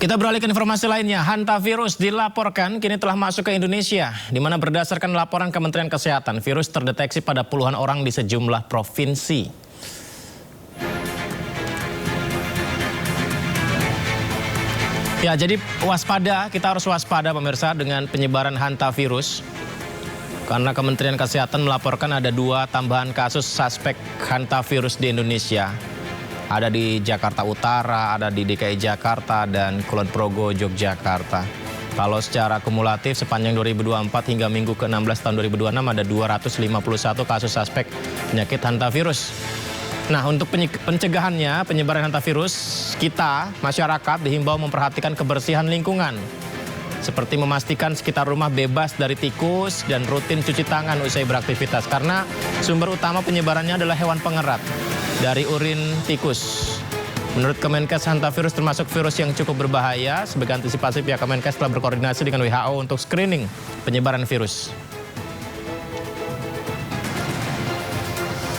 Kita beralih ke informasi lainnya. Hantavirus dilaporkan kini telah masuk ke Indonesia, di mana berdasarkan laporan Kementerian Kesehatan, virus terdeteksi pada puluhan orang di sejumlah provinsi. Ya, jadi waspada, kita harus waspada pemirsa dengan penyebaran hantavirus. Karena Kementerian Kesehatan melaporkan ada 2 tambahan kasus suspek hantavirus di Indonesia. Ada di Jakarta Utara, ada di DKI Jakarta, dan Kulon Progo, Yogyakarta. Kalau secara kumulatif sepanjang 2024 hingga minggu ke-16 tahun 2026 ada 251 kasus suspek penyakit hantavirus. Nah, untuk pencegahannya, penyebaran hantavirus, kita, masyarakat, dihimbau memperhatikan kebersihan lingkungan. Seperti memastikan sekitar rumah bebas dari tikus dan rutin cuci tangan usai beraktivitas. Karena sumber utama penyebarannya adalah hewan pengerat dari urin tikus. Menurut Kemenkes, hantavirus termasuk virus yang cukup berbahaya. Sebagai antisipasi, pihak Kemenkes telah berkoordinasi dengan WHO untuk screening penyebaran virus.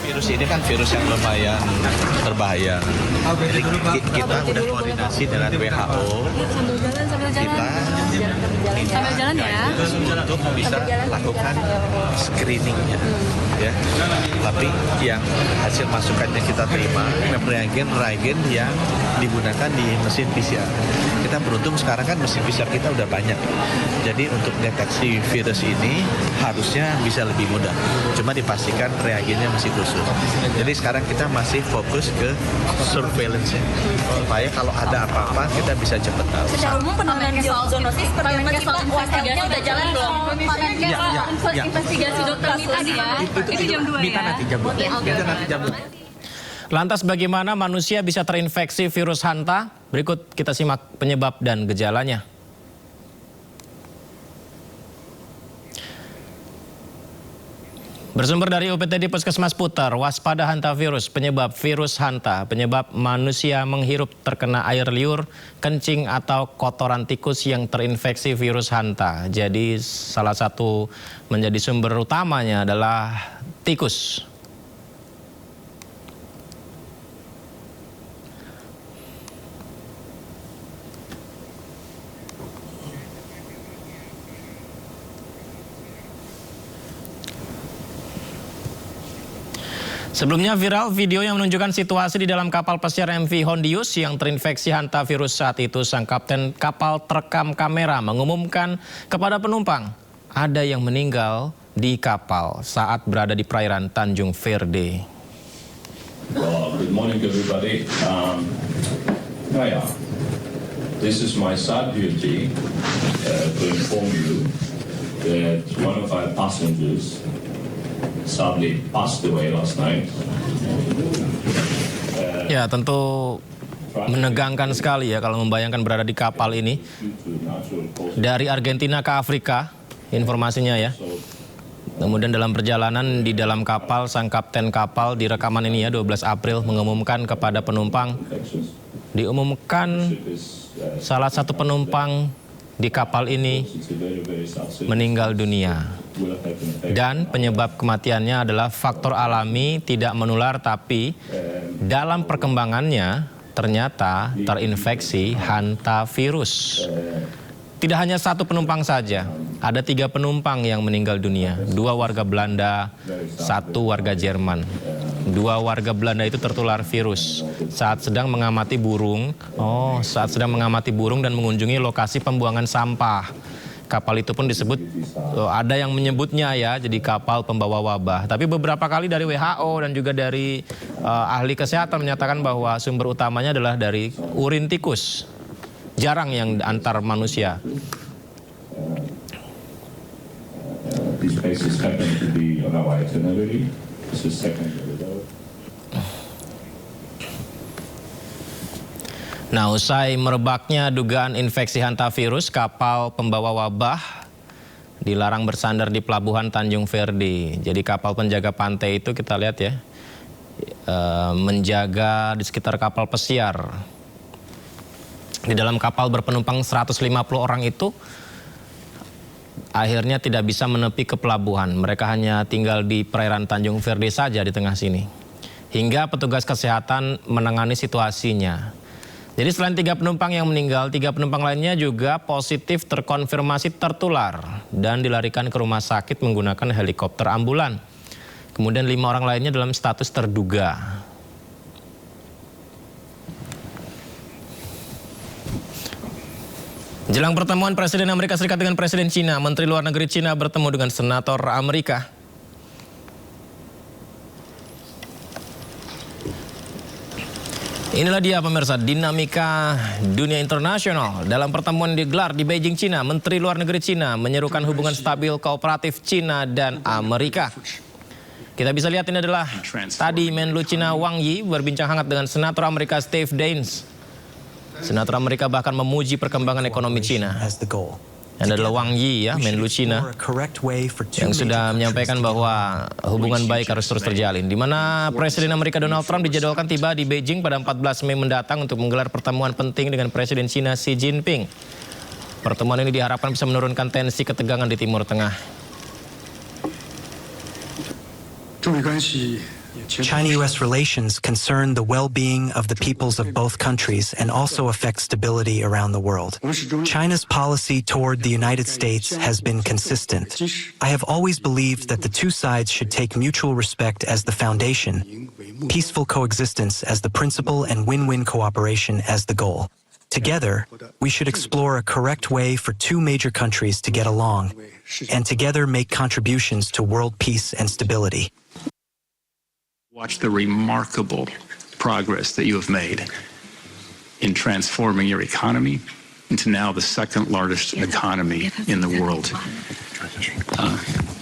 Virus ini kan virus yang lumayan berbahaya. Jadi kita udah koordinasi dengan WHO. Kita untuk bisa lakukan screeningnya, ya. Tapi yang hasil masukannya kita terima, reagen yang digunakan di mesin PCR. Kita beruntung sekarang kan mesin PCR kita udah banyak. Jadi untuk deteksi virus ini harusnya bisa lebih mudah. Cuma dipastikan reagennya masih khusus. Jadi sekarang kita masih fokus ke surveillance supaya kalau ada apa-apa kita bisa cepat tahu. Secara umum penanganan soal zoonosis investigasi udah jalan belum? Investigasi dokter Mita ya. Itu jam 2 ya. Mita nanti jam 2. Lantas bagaimana manusia bisa terinfeksi virus hanta? Berikut kita simak penyebab dan gejalanya. Bersumber dari UPTD Puskesmas Putar, waspada hantavirus, penyebab virus hanta, penyebab manusia menghirup terkena air liur, kencing atau kotoran tikus yang terinfeksi virus hanta. Jadi salah satu menjadi sumber utamanya adalah tikus. Sebelumnya viral video yang menunjukkan situasi di dalam kapal pesiar MV Hondius yang terinfeksi hantavirus. Saat itu sang kapten kapal terekam kamera mengumumkan kepada penumpang ada yang meninggal di kapal saat berada di perairan Tanjung Verde. Good morning everybody. This is my sad duty to inform you that one of our passengers sadly passed away last night. Ya, tentu menegangkan sekali ya kalau membayangkan berada di kapal ini dari Argentina ke Afrika, informasinya ya. Kemudian dalam perjalanan di dalam kapal, sang kapten kapal di rekaman ini ya 12 April mengumumkan kepada penumpang, diumumkan salah satu penumpang di kapal ini meninggal dunia. Dan penyebab kematiannya adalah faktor alami, tidak menular, tapi dalam perkembangannya ternyata terinfeksi hantavirus. Tidak hanya satu penumpang saja, ada 3 penumpang yang meninggal dunia. 2 warga Belanda, 1 warga Jerman. 2 warga Belanda itu tertular virus saat sedang mengamati burung. Saat sedang mengamati burung dan mengunjungi lokasi pembuangan sampah. Kapal itu pun disebut, ada yang menyebutnya ya, jadi kapal pembawa wabah. Tapi beberapa kali dari WHO dan juga dari ahli kesehatan menyatakan bahwa sumber utamanya adalah dari urin tikus. Jarang yang antar manusia. These cases happen to be on our itinerary. This is secondary. Nah, usai merebaknya dugaan infeksi hantavirus, kapal pembawa wabah dilarang bersandar di pelabuhan Tanjung Verde. Jadi kapal penjaga pantai itu kita lihat ya, menjaga di sekitar kapal pesiar. Di dalam kapal berpenumpang 150 orang itu akhirnya tidak bisa menepi ke pelabuhan. Mereka hanya tinggal di perairan Tanjung Verde saja di tengah sini. Hingga petugas kesehatan menangani situasinya. Jadi selain 3 penumpang yang meninggal, 3 penumpang lainnya juga positif terkonfirmasi tertular dan dilarikan ke rumah sakit menggunakan helikopter ambulan. Kemudian 5 orang lainnya dalam status terduga. Jelang pertemuan Presiden Amerika Serikat dengan Presiden Cina, Menteri Luar Negeri Cina bertemu dengan Senator Amerika. Inilah dia pemirsa, dinamika dunia internasional. Dalam pertemuan digelar di Beijing, Cina, Menteri Luar Negeri Cina menyerukan hubungan stabil kooperatif Cina dan Amerika. Kita bisa lihat ini adalah tadi Menlu Cina Wang Yi berbincang hangat dengan Senator Amerika Steve Daines. Senator Amerika bahkan memuji perkembangan ekonomi Cina. Yang adalah Wang Yi ya, Menlu Cina, yang sudah menyampaikan bahwa hubungan baik harus terus terjalin. Di mana Presiden Amerika Donald Trump dijadwalkan tiba di Beijing pada 14 Mei mendatang untuk menggelar pertemuan penting dengan Presiden Cina Xi Jinping. Pertemuan ini diharapkan bisa menurunkan tensi ketegangan di Timur Tengah. China-U.S. relations concern the well-being of the peoples of both countries and also affect stability around the world. China's policy toward the United States has been consistent. I have always believed that the two sides should take mutual respect as the foundation, peaceful coexistence as the principle, and win-win cooperation as the goal. Together, we should explore a correct way for two major countries to get along, and together make contributions to world peace and stability. Watch the remarkable progress that you have made in transforming your economy into now the second largest economy in the world.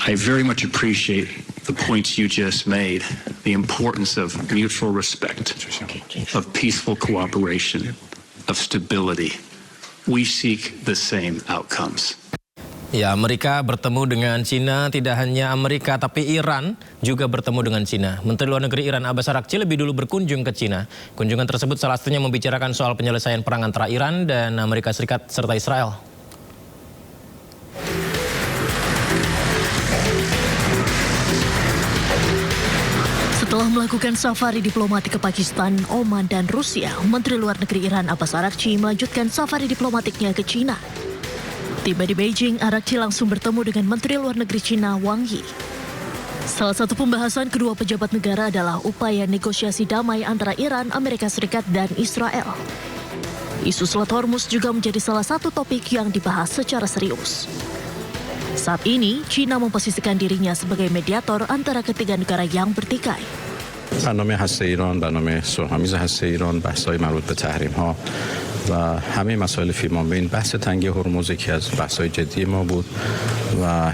I very much appreciate the points you just made, the importance of mutual respect, of peaceful cooperation, of stability. We seek the same outcomes. Ya, Amerika bertemu dengan Cina, tidak hanya Amerika tapi Iran juga bertemu dengan Cina. Menteri Luar Negeri Iran Abbas Araghchi lebih dulu berkunjung ke Cina. Kunjungan tersebut salah satunya membicarakan soal penyelesaian perang antara Iran dan Amerika Serikat serta Israel. Setelah melakukan safari diplomatik ke Pakistan, Oman, dan Rusia, Menteri Luar Negeri Iran Abbas Araghchi melanjutkan safari diplomatiknya ke Cina. Tiba di Beijing, Araghchi langsung bertemu dengan Menteri Luar Negeri Cina Wang Yi. Salah satu pembahasan kedua pejabat negara adalah upaya negosiasi damai antara Iran, Amerika Serikat, dan Israel. Isu Selat Hormuz juga menjadi salah satu topik yang dibahas secara serius. Saat ini, Cina memposisikan dirinya sebagai mediator antara ketiga negara yang bertikai. برنامه هسته ایران، برنامه صلح‌آمیز هسته ایران، بحث‌های مربوط به تحریم‌ها و همه مسائل فیمانبین، بحث تنگی هرمز یکی از بحث‌های جدی ما بود و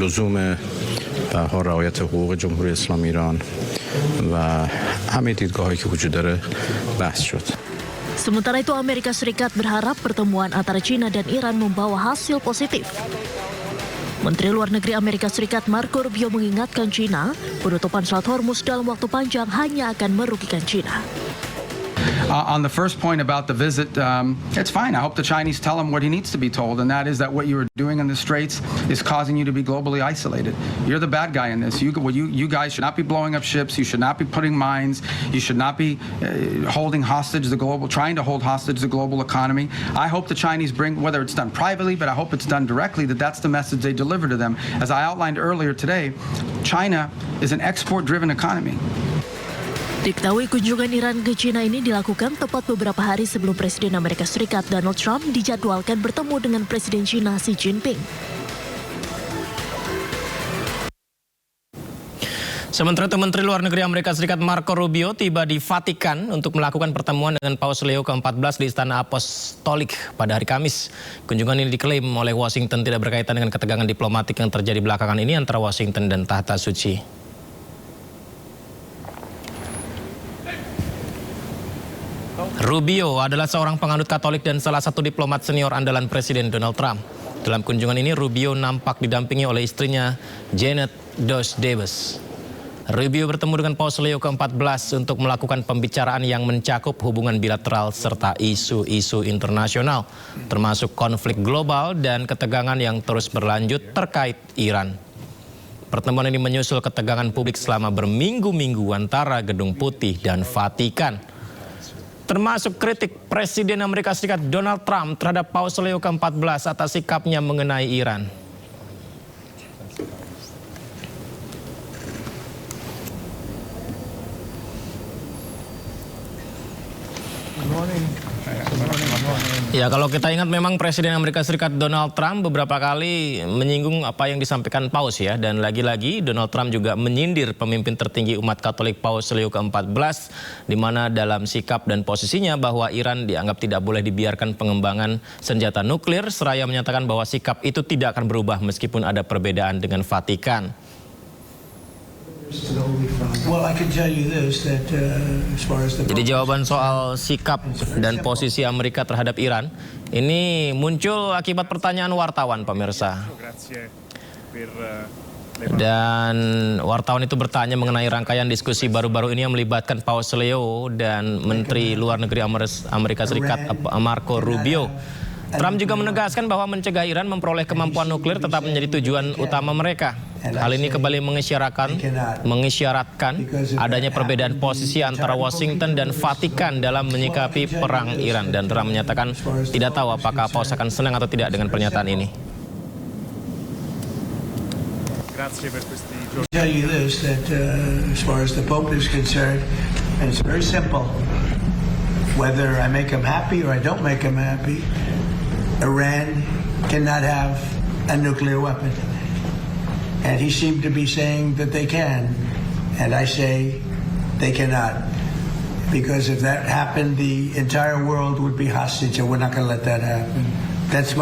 لزوم رعایت حقوق جمهوری اسلامی ایران و همه دیدگاه‌هایی که وجود داره بحث شد. Sementara itu, Amerika Serikat berharap pertemuan antara Cina dan Iran membawa hasil positif. Menteri Luar Negeri Amerika Serikat Marco Rubio mengingatkan Cina, penutupan Selat Hormuz dalam waktu panjang hanya akan merugikan Cina. On the first point about the visit, it's fine. I hope the Chinese tell him what he needs to be told, and that is that what you are doing in the Straits is causing you to be globally isolated. You're the bad guy in this. You guys should not be blowing up ships. You should not be putting mines. You should not be trying to hold hostage the global economy. I hope the Chinese bring, whether it's done privately, but I hope it's done directly, that's the message they deliver to them. As I outlined earlier today, China is an export-driven economy. Diketahui kunjungan Iran ke Cina ini dilakukan tepat beberapa hari sebelum Presiden Amerika Serikat Donald Trump dijadwalkan bertemu dengan Presiden Cina Xi Jinping. Sementara itu, Menteri Luar Negeri Amerika Serikat Marco Rubio tiba di Vatikan untuk melakukan pertemuan dengan Paus Leo ke-14 di Istana Apostolik pada hari Kamis. Kunjungan ini diklaim oleh Washington tidak berkaitan dengan ketegangan diplomatik yang terjadi belakangan ini antara Washington dan Tahta Suci. Rubio adalah seorang penganut Katolik dan salah satu diplomat senior andalan Presiden Donald Trump. Dalam kunjungan ini, Rubio nampak didampingi oleh istrinya Janet Dos Davis. Rubio bertemu dengan Paus Leo ke-14 untuk melakukan pembicaraan yang mencakup hubungan bilateral serta isu-isu internasional, termasuk konflik global dan ketegangan yang terus berlanjut terkait Iran. Pertemuan ini menyusul ketegangan publik selama berminggu-minggu antara Gedung Putih dan Vatikan. termasuk kritik Presiden Amerika Serikat Donald Trump terhadap Paus Leo ke-14 atas sikapnya mengenai Iran. Ya, kalau kita ingat memang Presiden Amerika Serikat Donald Trump beberapa kali menyinggung apa yang disampaikan Paus ya. Dan lagi-lagi Donald Trump juga menyindir pemimpin tertinggi umat Katolik Paus Leo ke-14, di mana dalam sikap dan posisinya bahwa Iran dianggap tidak boleh dibiarkan pengembangan senjata nuklir, seraya menyatakan bahwa sikap itu tidak akan berubah meskipun ada perbedaan dengan Vatikan. Jadi jawaban soal sikap dan posisi Amerika terhadap Iran ini muncul akibat pertanyaan wartawan, pemirsa. Dan wartawan itu bertanya mengenai rangkaian diskusi baru-baru ini yang melibatkan Paus Leo dan Menteri Luar Negeri Amerika Serikat Marco Rubio. Trump juga menegaskan bahwa mencegah Iran memperoleh kemampuan nuklir tetap menjadi tujuan utama mereka. Hal ini kembali mengisyaratkan adanya perbedaan posisi antara Washington dan Vatikan dalam menyikapi perang Iran. Dan Trump menyatakan tidak tahu apakah Paus akan senang atau tidak dengan pernyataan ini. Tell you this, that as far as the Pope is concerned, and it's very simple. Whether I make him happy or I don't make him happy, Iran cannot have a nuclear weapon. And he seemed to be saying that they can. And I say they cannot. Because if that happened, the entire world would be hostage, and we're not going to let that happen. That's my